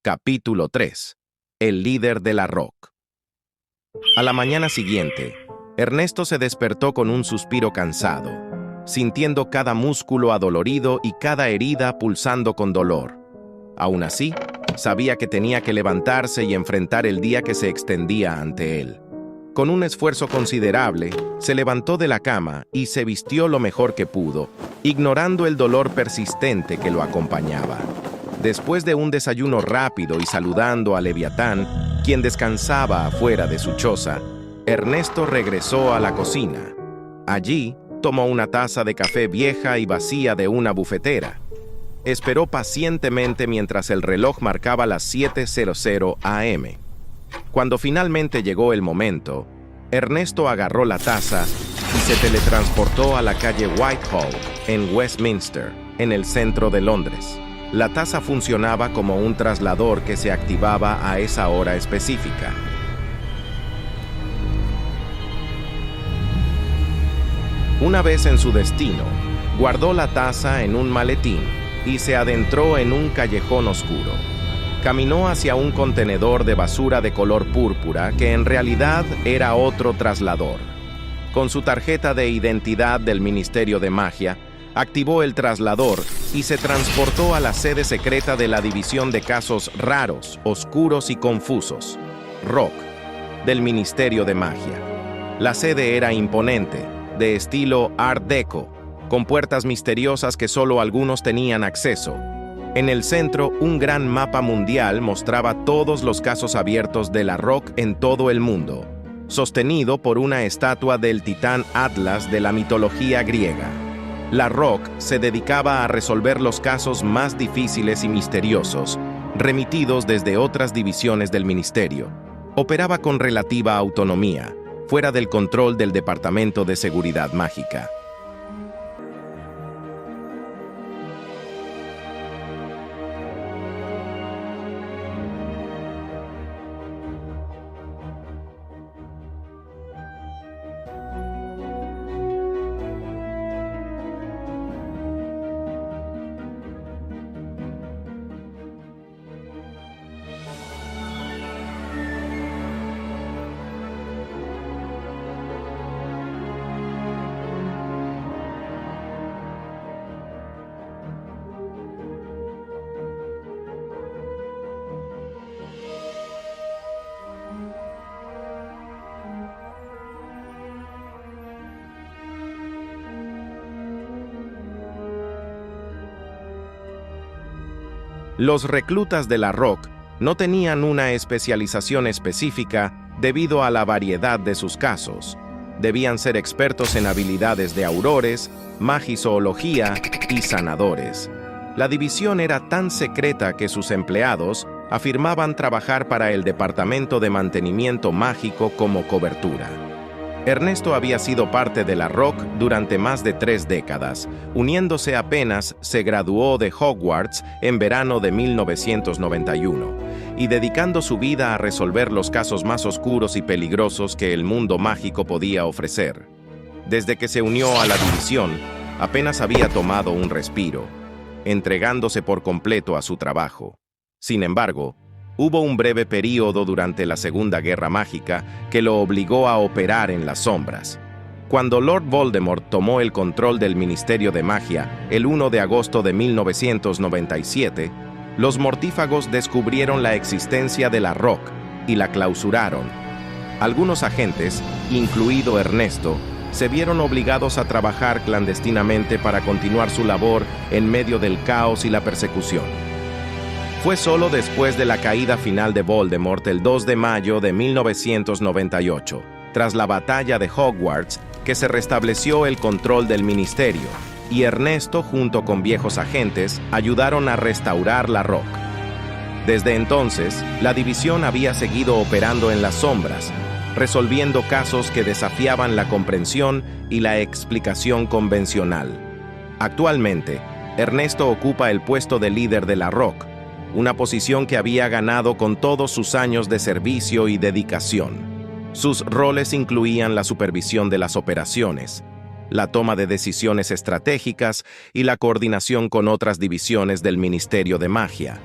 Capítulo 3. El líder de la Rock. A la mañana siguiente, Ernesto se despertó con un suspiro cansado, sintiendo cada músculo adolorido y cada herida pulsando con dolor. Aún así, sabía que tenía que levantarse y enfrentar el día que se extendía ante él. Con un esfuerzo considerable, se levantó de la cama y se vistió lo mejor que pudo, ignorando el dolor persistente que lo acompañaba. Después de un desayuno rápido y saludando a Leviatán, quien descansaba afuera de su choza, Ernesto regresó a la cocina. Allí, tomó una taza de café vieja y vacía de una bufetera. Esperó pacientemente mientras el reloj marcaba las 7:00 a.m. Cuando finalmente llegó el momento, Ernesto agarró la taza y se teletransportó a la calle Whitehall, en Westminster, en el centro de Londres. La taza funcionaba como un traslador que se activaba a esa hora específica. Una vez en su destino, guardó la taza en un maletín y se adentró en un callejón oscuro. Caminó hacia un contenedor de basura de color púrpura que en realidad era otro traslador. Con su tarjeta de identidad del Ministerio de Magia, activó el traslador y se transportó a la sede secreta de la División de Casos Raros, Oscuros y Confusos, ROC, del Ministerio de Magia. La sede era imponente, de estilo Art Deco, con puertas misteriosas que solo algunos tenían acceso. En el centro, un gran mapa mundial mostraba todos los casos abiertos de la ROC en todo el mundo, sostenido por una estatua del titán Atlas de la mitología griega. La ROC se dedicaba a resolver los casos más difíciles y misteriosos, remitidos desde otras divisiones del ministerio. Operaba con relativa autonomía, fuera del control del Departamento de Seguridad Mágica. Los reclutas de la ROC no tenían una especialización específica debido a la variedad de sus casos. Debían ser expertos en habilidades de aurores, magizoología y sanadores. La división era tan secreta que sus empleados afirmaban trabajar para el Departamento de Mantenimiento Mágico como cobertura. Ernesto había sido parte de la ROC durante más de 3 décadas, uniéndose apenas se graduó de Hogwarts en verano de 1991, y dedicando su vida a resolver los casos más oscuros y peligrosos que el mundo mágico podía ofrecer. Desde que se unió a la división, apenas había tomado un respiro, entregándose por completo a su trabajo. Sin embargo, hubo un breve período durante la Segunda Guerra Mágica que lo obligó a operar en las sombras. Cuando Lord Voldemort tomó el control del Ministerio de Magia el 1 de agosto de 1997, los mortífagos descubrieron la existencia de la ROC y la clausuraron. Algunos agentes, incluido Ernesto, se vieron obligados a trabajar clandestinamente para continuar su labor en medio del caos y la persecución. Fue solo después de la caída final de Voldemort el 2 de mayo de 1998, tras la batalla de Hogwarts, que se restableció el control del ministerio, y Ernesto, junto con viejos agentes, ayudaron a restaurar la ROC. Desde entonces, la división había seguido operando en las sombras, resolviendo casos que desafiaban la comprensión y la explicación convencional. Actualmente, Ernesto ocupa el puesto de líder de la ROC, una posición que había ganado con todos sus años de servicio y dedicación. Sus roles incluían la supervisión de las operaciones, la toma de decisiones estratégicas y la coordinación con otras divisiones del Ministerio de Magia.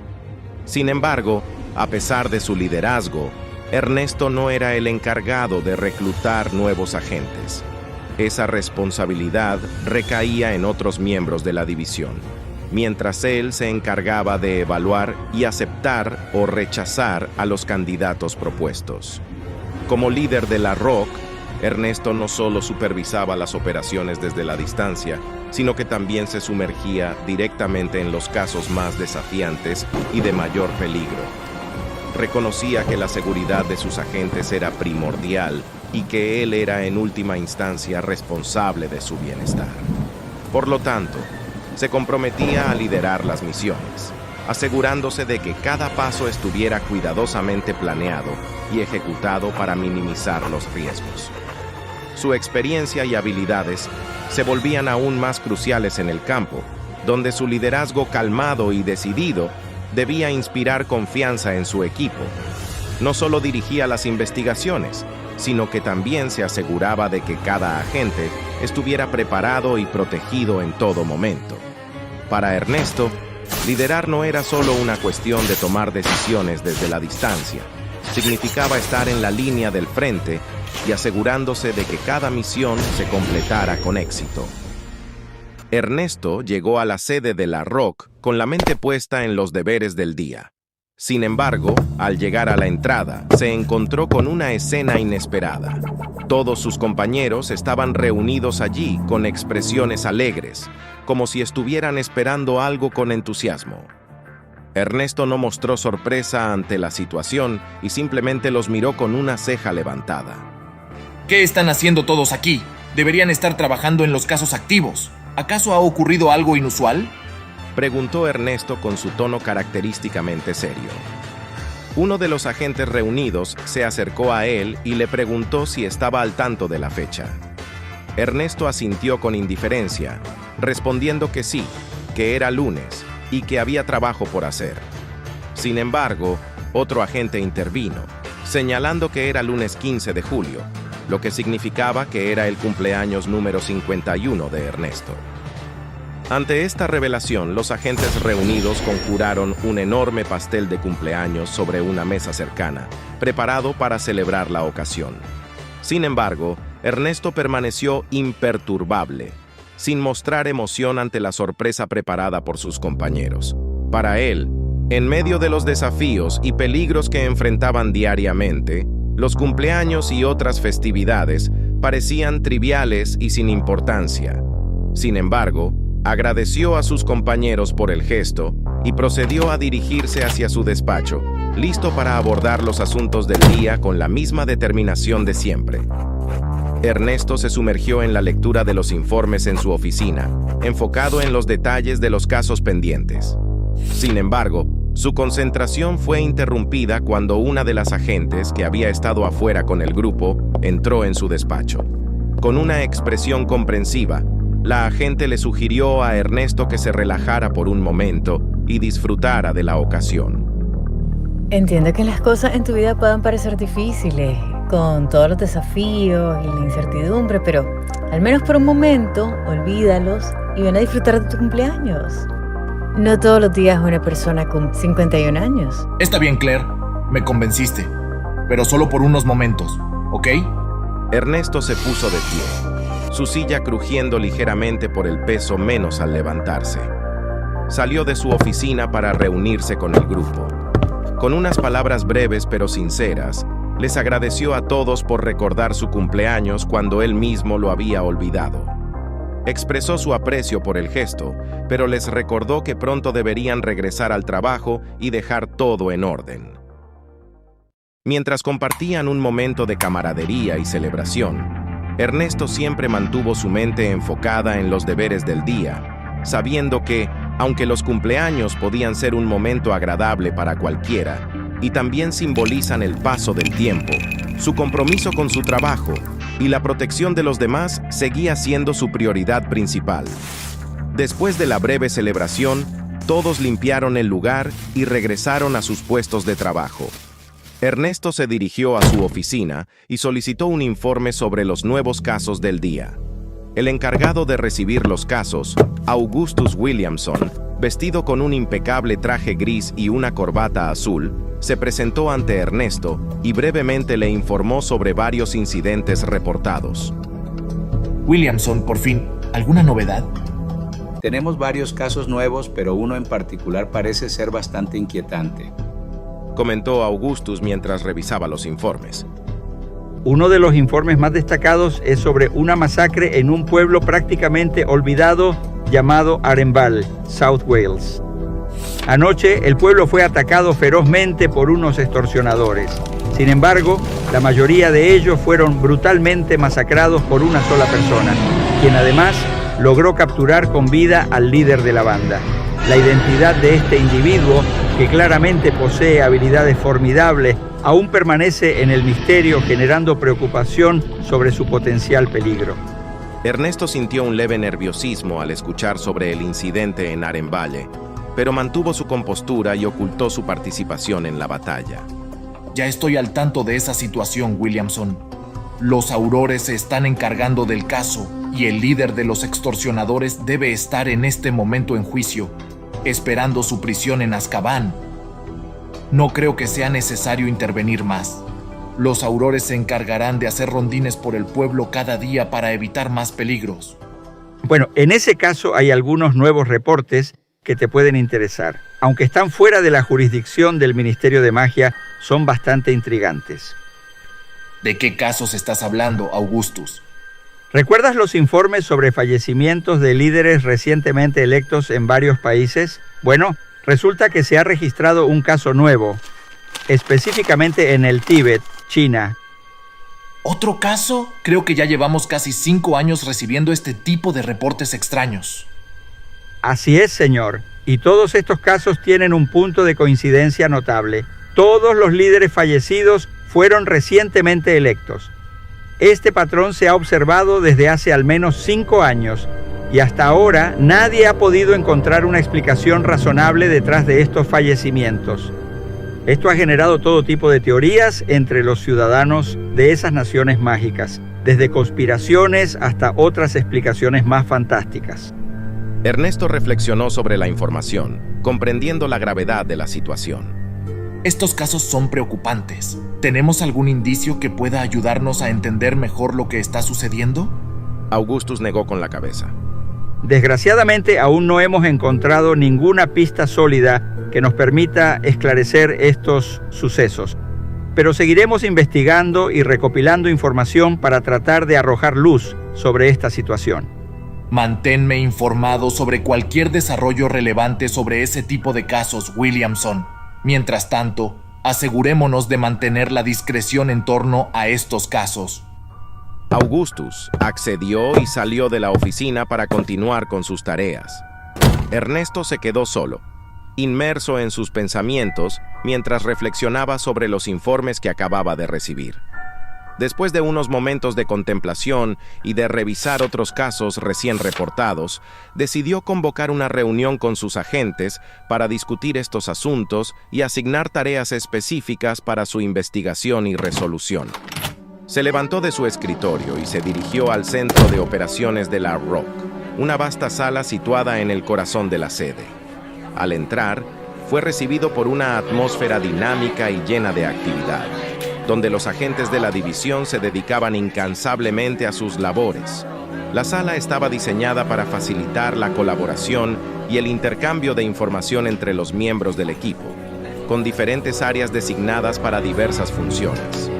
Sin embargo, a pesar de su liderazgo, Ernesto no era el encargado de reclutar nuevos agentes. Esa responsabilidad recaía en otros miembros de la división, mientras él se encargaba de evaluar y aceptar o rechazar a los candidatos propuestos. Como líder de la ROC, Ernesto no solo supervisaba las operaciones desde la distancia, sino que también se sumergía directamente en los casos más desafiantes y de mayor peligro. Reconocía que la seguridad de sus agentes era primordial y que él era en última instancia responsable de su bienestar. Por lo tanto, se comprometía a liderar las misiones, asegurándose de que cada paso estuviera cuidadosamente planeado y ejecutado para minimizar los riesgos. Su experiencia y habilidades se volvían aún más cruciales en el campo, donde su liderazgo calmado y decidido debía inspirar confianza en su equipo. No solo dirigía las investigaciones, sino que también se aseguraba de que cada agente estuviera preparado y protegido en todo momento. Para Ernesto, liderar no era solo una cuestión de tomar decisiones desde la distancia. Significaba estar en la línea del frente y asegurándose de que cada misión se completara con éxito. Ernesto llegó a la sede de la ROC con la mente puesta en los deberes del día. Sin embargo, al llegar a la entrada, se encontró con una escena inesperada. Todos sus compañeros estaban reunidos allí con expresiones alegres, como si estuvieran esperando algo con entusiasmo. Ernesto no mostró sorpresa ante la situación y simplemente los miró con una ceja levantada. ¿Qué están haciendo todos aquí? Deberían estar trabajando en los casos activos. ¿Acaso ha ocurrido algo inusual?, preguntó Ernesto con su tono característicamente serio. Uno de los agentes reunidos se acercó a él y le preguntó si estaba al tanto de la fecha. Ernesto asintió con indiferencia, respondiendo que sí, que era lunes y que había trabajo por hacer. Sin embargo, otro agente intervino, señalando que era lunes 15 de julio, lo que significaba que era el cumpleaños número 51 de Ernesto. Ante esta revelación, los agentes reunidos conjuraron un enorme pastel de cumpleaños sobre una mesa cercana, preparado para celebrar la ocasión. Sin embargo, Ernesto permaneció imperturbable, sin mostrar emoción ante la sorpresa preparada por sus compañeros. Para él, en medio de los desafíos y peligros que enfrentaban diariamente, los cumpleaños y otras festividades parecían triviales y sin importancia. Sin embargo, agradeció a sus compañeros por el gesto y procedió a dirigirse hacia su despacho, listo para abordar los asuntos del día con la misma determinación de siempre. Ernesto se sumergió en la lectura de los informes en su oficina, enfocado en los detalles de los casos pendientes. Sin embargo, su concentración fue interrumpida cuando una de las agentes que había estado afuera con el grupo entró en su despacho. Con una expresión comprensiva, la agente le sugirió a Ernesto que se relajara por un momento y disfrutara de la ocasión. Entiendo que las cosas en tu vida puedan parecer difíciles, con todos los desafíos y la incertidumbre, pero al menos por un momento, olvídalos y ven a disfrutar de tu cumpleaños. No todos los días una persona con 51 años. Está bien, Claire. Me convenciste. Pero solo por unos momentos, ¿ok? Ernesto se puso de pie, su silla crujiendo ligeramente por el peso menos al levantarse. Salió de su oficina para reunirse con el grupo. Con unas palabras breves pero sinceras, les agradeció a todos por recordar su cumpleaños cuando él mismo lo había olvidado. Expresó su aprecio por el gesto, pero les recordó que pronto deberían regresar al trabajo y dejar todo en orden. Mientras compartían un momento de camaradería y celebración, Ernesto siempre mantuvo su mente enfocada en los deberes del día, sabiendo que, aunque los cumpleaños podían ser un momento agradable para cualquiera, y también simbolizan el paso del tiempo, su compromiso con su trabajo y la protección de los demás seguía siendo su prioridad principal. Después de la breve celebración, todos limpiaron el lugar y regresaron a sus puestos de trabajo. Ernesto se dirigió a su oficina y solicitó un informe sobre los nuevos casos del día. El encargado de recibir los casos, Augustus Williamson, vestido con un impecable traje gris y una corbata azul, se presentó ante Ernesto y brevemente le informó sobre varios incidentes reportados. Williamson, por fin, ¿alguna novedad? Tenemos varios casos nuevos, pero uno en particular parece ser bastante inquietante, comentó Augustus mientras revisaba los informes. Uno de los informes más destacados es sobre una masacre en un pueblo prácticamente olvidado llamado Arendal, South Wales. Anoche, el pueblo fue atacado ferozmente por unos extorsionadores. Sin embargo, la mayoría de ellos fueron brutalmente masacrados por una sola persona, quien además logró capturar con vida al líder de la banda. La identidad de este individuo, que claramente posee habilidades formidables, aún permanece en el misterio, generando preocupación sobre su potencial peligro. Ernesto sintió un leve nerviosismo al escuchar sobre el incidente en Arendal, pero mantuvo su compostura y ocultó su participación en la batalla. Ya estoy al tanto de esa situación, Williamson. Los aurores se están encargando del caso y el líder de los extorsionadores debe estar en este momento en juicio, esperando su prisión en Azkaban. No creo que sea necesario intervenir más. Los aurores se encargarán de hacer rondines por el pueblo cada día para evitar más peligros. Bueno, en ese caso hay algunos nuevos reportes que te pueden interesar. Aunque están fuera de la jurisdicción del Ministerio de Magia, son bastante intrigantes. ¿De qué casos estás hablando, Augustus? ¿Recuerdas los informes sobre fallecimientos de líderes recientemente electos en varios países? Bueno, resulta que se ha registrado un caso nuevo, específicamente en el Tíbet, China. ¿Otro caso? Creo que ya llevamos casi 5 años recibiendo este tipo de reportes extraños. Así es, señor. Y todos estos casos tienen un punto de coincidencia notable. Todos los líderes fallecidos fueron recientemente electos. Este patrón se ha observado desde hace al menos 5 años y hasta ahora nadie ha podido encontrar una explicación razonable detrás de estos fallecimientos. Esto ha generado todo tipo de teorías entre los ciudadanos de esas naciones mágicas, desde conspiraciones hasta otras explicaciones más fantásticas. Ernesto reflexionó sobre la información, comprendiendo la gravedad de la situación. Estos casos son preocupantes. ¿Tenemos algún indicio que pueda ayudarnos a entender mejor lo que está sucediendo? Augustus negó con la cabeza. Desgraciadamente, aún no hemos encontrado ninguna pista sólida que nos permita esclarecer estos sucesos. Pero seguiremos investigando y recopilando información para tratar de arrojar luz sobre esta situación. Manténme informado sobre cualquier desarrollo relevante sobre ese tipo de casos, Williamson. Mientras tanto, asegurémonos de mantener la discreción en torno a estos casos. Augustus accedió y salió de la oficina para continuar con sus tareas. Ernesto se quedó solo, inmerso en sus pensamientos mientras reflexionaba sobre los informes que acababa de recibir. Después de unos momentos de contemplación y de revisar otros casos recién reportados, decidió convocar una reunión con sus agentes para discutir estos asuntos y asignar tareas específicas para su investigación y resolución. Se levantó de su escritorio y se dirigió al centro de operaciones de la Rock, una vasta sala situada en el corazón de la sede. Al entrar, fue recibido por una atmósfera dinámica y llena de actividad, donde los agentes de la división se dedicaban incansablemente a sus labores. La sala estaba diseñada para facilitar la colaboración y el intercambio de información entre los miembros del equipo, con diferentes áreas designadas para diversas funciones.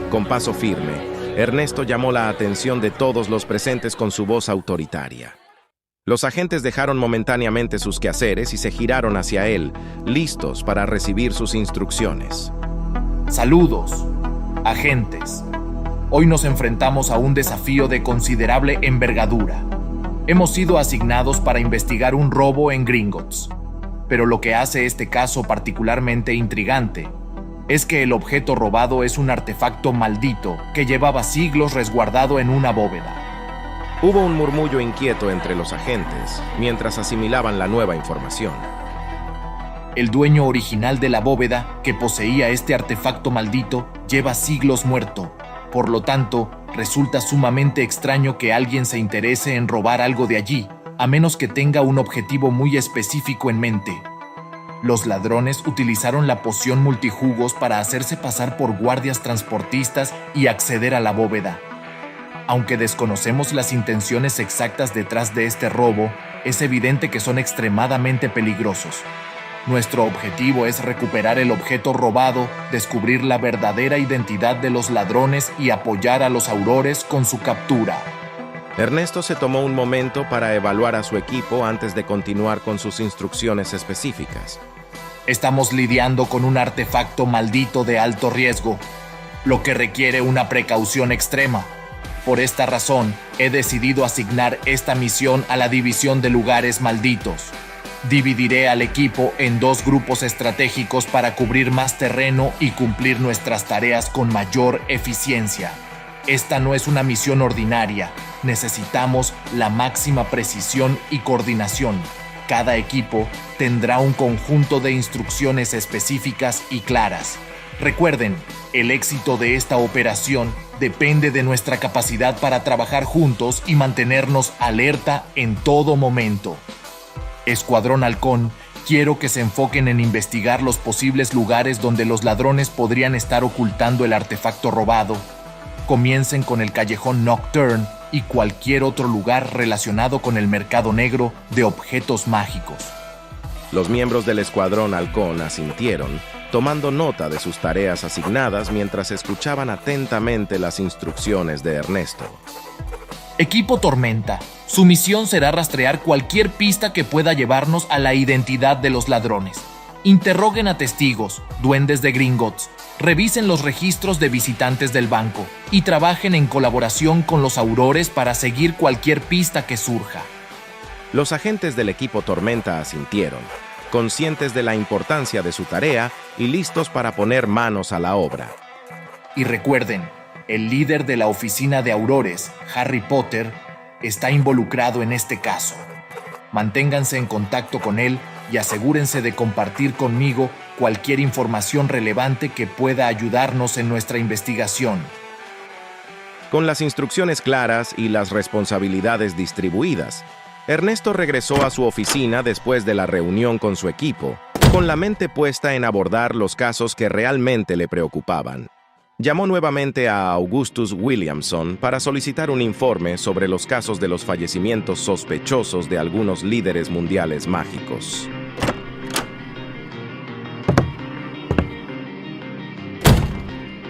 Con paso firme, Ernesto llamó la atención de todos los presentes con su voz autoritaria. Los agentes dejaron momentáneamente sus quehaceres y se giraron hacia él, listos para recibir sus instrucciones. Saludos, agentes. Hoy nos enfrentamos a un desafío de considerable envergadura. Hemos sido asignados para investigar un robo en Gringotts, pero lo que hace este caso particularmente intrigante es que el objeto robado es un artefacto maldito que llevaba siglos resguardado en una bóveda. Hubo un murmullo inquieto entre los agentes mientras asimilaban la nueva información. El dueño original de la bóveda, que poseía este artefacto maldito, lleva siglos muerto. Por lo tanto, resulta sumamente extraño que alguien se interese en robar algo de allí, a menos que tenga un objetivo muy específico en mente. Los ladrones utilizaron la poción multijugos para hacerse pasar por guardias transportistas y acceder a la bóveda. Aunque desconocemos las intenciones exactas detrás de este robo, es evidente que son extremadamente peligrosos. Nuestro objetivo es recuperar el objeto robado, descubrir la verdadera identidad de los ladrones y apoyar a los aurores con su captura. Ernesto se tomó un momento para evaluar a su equipo antes de continuar con sus instrucciones específicas. Estamos lidiando con un artefacto maldito de alto riesgo, lo que requiere una precaución extrema. Por esta razón, he decidido asignar esta misión a la División de Lugares Malditos. Dividiré al equipo en 2 grupos estratégicos para cubrir más terreno y cumplir nuestras tareas con mayor eficiencia. Esta no es una misión ordinaria. Necesitamos la máxima precisión y coordinación. Cada equipo tendrá un conjunto de instrucciones específicas y claras. Recuerden, el éxito de esta operación depende de nuestra capacidad para trabajar juntos y mantenernos alerta en todo momento. Escuadrón Halcón, quiero que se enfoquen en investigar los posibles lugares donde los ladrones podrían estar ocultando el artefacto robado. Comiencen con el callejón Nocturne y cualquier otro lugar relacionado con el mercado negro de objetos mágicos. Los miembros del Escuadrón Halcón asintieron, tomando nota de sus tareas asignadas mientras escuchaban atentamente las instrucciones de Ernesto. Equipo Tormenta, su misión será rastrear cualquier pista que pueda llevarnos a la identidad de los ladrones. Interroguen a testigos, duendes de Gringotts, revisen los registros de visitantes del banco y trabajen en colaboración con los aurores para seguir cualquier pista que surja. Los agentes del equipo Tormenta asintieron, conscientes de la importancia de su tarea y listos para poner manos a la obra. Y recuerden, el líder de la oficina de aurores, Harry Potter, está involucrado en este caso. Manténganse en contacto con él y asegúrense de compartir conmigo cualquier información relevante que pueda ayudarnos en nuestra investigación. Con las instrucciones claras y las responsabilidades distribuidas, Ernesto regresó a su oficina después de la reunión con su equipo, con la mente puesta en abordar los casos que realmente le preocupaban. Llamó nuevamente a Augustus Williamson para solicitar un informe sobre los casos de los fallecimientos sospechosos de algunos líderes mundiales mágicos.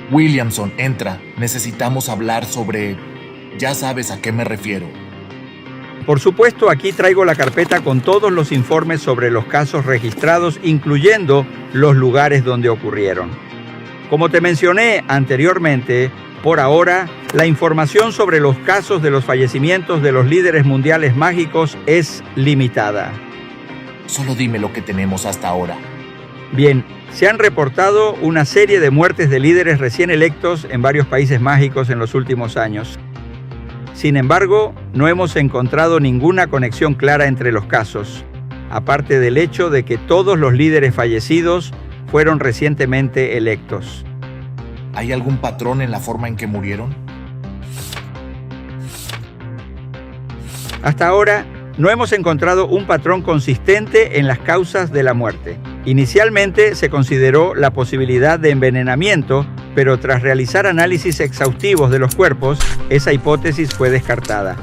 Williamson, entra. Necesitamos hablar sobre... Ya sabes a qué me refiero. Por supuesto, aquí traigo la carpeta con todos los informes sobre los casos registrados, incluyendo los lugares donde ocurrieron. Como te mencioné anteriormente, por ahora, la información sobre los casos de los fallecimientos de los líderes mundiales mágicos es limitada. Solo dime lo que tenemos hasta ahora. Bien, se han reportado una serie de muertes de líderes recién electos en varios países mágicos en los últimos años. Sin embargo, no hemos encontrado ninguna conexión clara entre los casos, aparte del hecho de que todos los líderes fallecidos fueron recientemente electos. ¿Hay algún patrón en la forma en que murieron? Hasta ahora, no hemos encontrado un patrón consistente en las causas de la muerte. Inicialmente se consideró la posibilidad de envenenamiento, pero tras realizar análisis exhaustivos de los cuerpos, esa hipótesis fue descartada.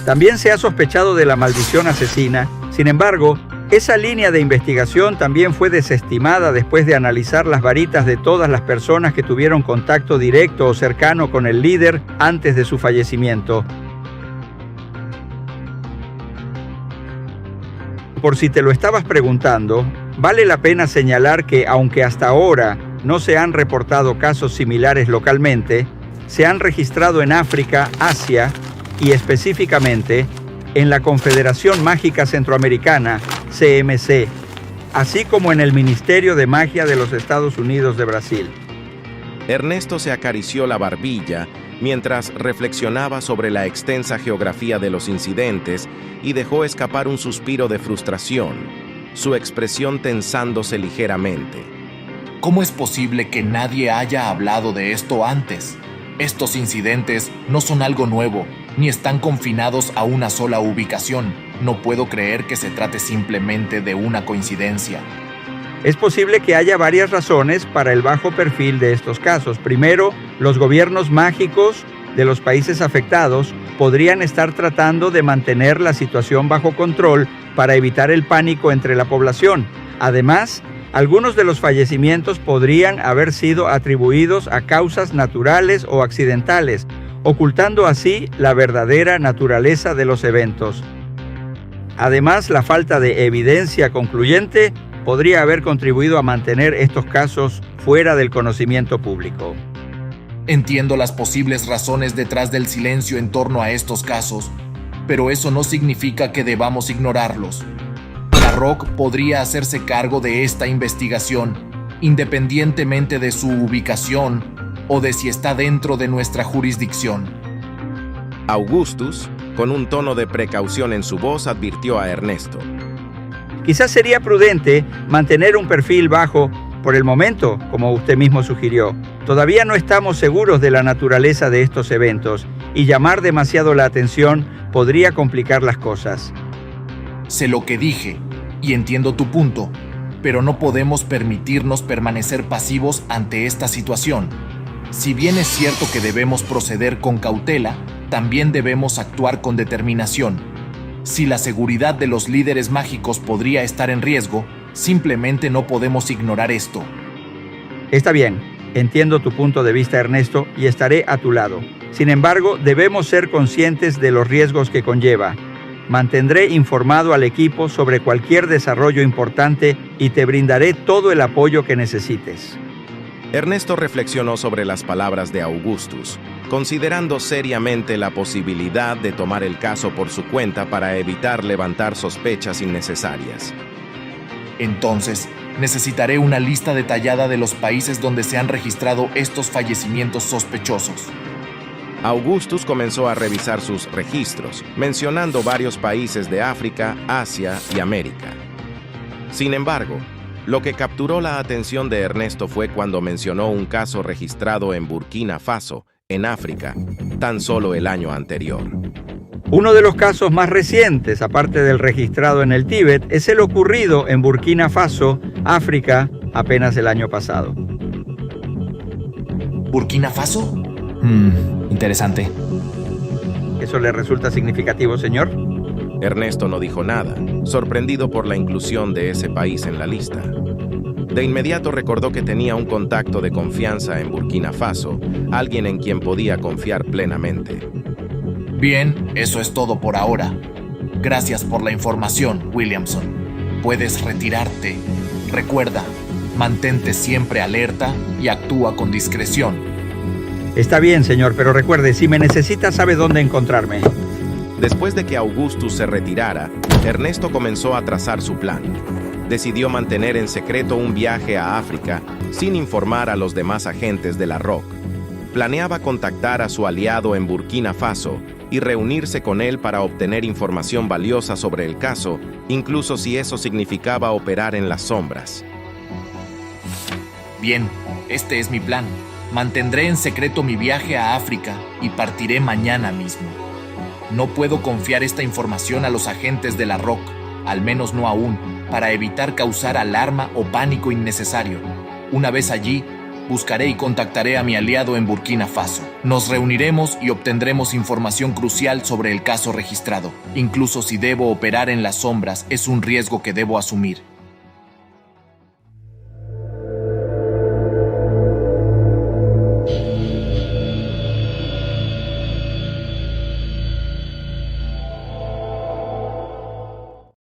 También se ha sospechado de la maldición asesina. Sin embargo, esa línea de investigación también fue desestimada después de analizar las varitas de todas las personas que tuvieron contacto directo o cercano con el líder antes de su fallecimiento. Por si te lo estabas preguntando, vale la pena señalar que aunque hasta ahora no se han reportado casos similares localmente, se han registrado en África, Asia y específicamente en la Confederación Mágica Centroamericana, CMC, así como en el Ministerio de Magia de los Estados Unidos de Brasil. Ernesto se acarició la barbilla mientras reflexionaba sobre la extensa geografía de los incidentes y dejó escapar un suspiro de frustración, su expresión tensándose ligeramente. ¿Cómo es posible que nadie haya hablado de esto antes? Estos incidentes no son algo nuevo. ni están confinados a una sola ubicación. No puedo creer que se trate simplemente de una coincidencia. Es posible que haya varias razones para el bajo perfil de estos casos. Primero, los gobiernos mágicos de los países afectados podrían estar tratando de mantener la situación bajo control para evitar el pánico entre la población. Además, algunos de los fallecimientos podrían haber sido atribuidos a causas naturales o accidentales, ocultando así la verdadera naturaleza de los eventos. Además, la falta de evidencia concluyente podría haber contribuido a mantener estos casos fuera del conocimiento público. Entiendo las posibles razones detrás del silencio en torno a estos casos, pero eso no significa que debamos ignorarlos. La ROC podría hacerse cargo de esta investigación, independientemente de su ubicación o de si está dentro de nuestra jurisdicción. Augustus, con un tono de precaución en su voz, advirtió a Ernesto. Quizás sería prudente mantener un perfil bajo por el momento, como usted mismo sugirió. Todavía no estamos seguros de la naturaleza de estos eventos y llamar demasiado la atención podría complicar las cosas. Sé lo que dije y entiendo tu punto, pero no podemos permitirnos permanecer pasivos ante esta situación. Si bien es cierto que debemos proceder con cautela, también debemos actuar con determinación. Si la seguridad de los líderes mágicos podría estar en riesgo, simplemente no podemos ignorar esto. Está bien, entiendo tu punto de vista, Ernesto, y estaré a tu lado. Sin embargo, debemos ser conscientes de los riesgos que conlleva. Mantendré informado al equipo sobre cualquier desarrollo importante y te brindaré todo el apoyo que necesites. Ernesto reflexionó sobre las palabras de Augustus, considerando seriamente la posibilidad de tomar el caso por su cuenta para evitar levantar sospechas innecesarias. Entonces, necesitaré una lista detallada de los países donde se han registrado estos fallecimientos sospechosos. Augustus comenzó a revisar sus registros, mencionando varios países de África, Asia y América. Sin embargo, lo que capturó la atención de Ernesto fue cuando mencionó un caso registrado en Burkina Faso, en África, tan solo el año anterior. Uno de los casos más recientes, aparte del registrado en el Tíbet, es el ocurrido en Burkina Faso, África, apenas el año pasado. ¿Burkina Faso? Interesante. ¿Eso le resulta significativo, señor? Ernesto no dijo nada, sorprendido por la inclusión de ese país en la lista. De inmediato recordó que tenía un contacto de confianza en Burkina Faso, alguien en quien podía confiar plenamente. Bien, eso es todo por ahora. Gracias por la información, Williamson. Puedes retirarte. Recuerda, mantente siempre alerta y actúa con discreción. Está bien, señor, pero recuerde, si me necesita, sabe dónde encontrarme. Después de que Augustus se retirara, Ernesto comenzó a trazar su plan. Decidió mantener en secreto un viaje a África sin informar a los demás agentes de la ROC. Planeaba contactar a su aliado en Burkina Faso y reunirse con él para obtener información valiosa sobre el caso, incluso si eso significaba operar en las sombras. Bien, este es mi plan. Mantendré en secreto mi viaje a África y partiré mañana mismo. No puedo confiar esta información a los agentes de la ROC, al menos no aún, para evitar causar alarma o pánico innecesario. Una vez allí, buscaré y contactaré a mi aliado en Burkina Faso. Nos reuniremos y obtendremos información crucial sobre el caso registrado. Incluso si debo operar en las sombras, es un riesgo que debo asumir.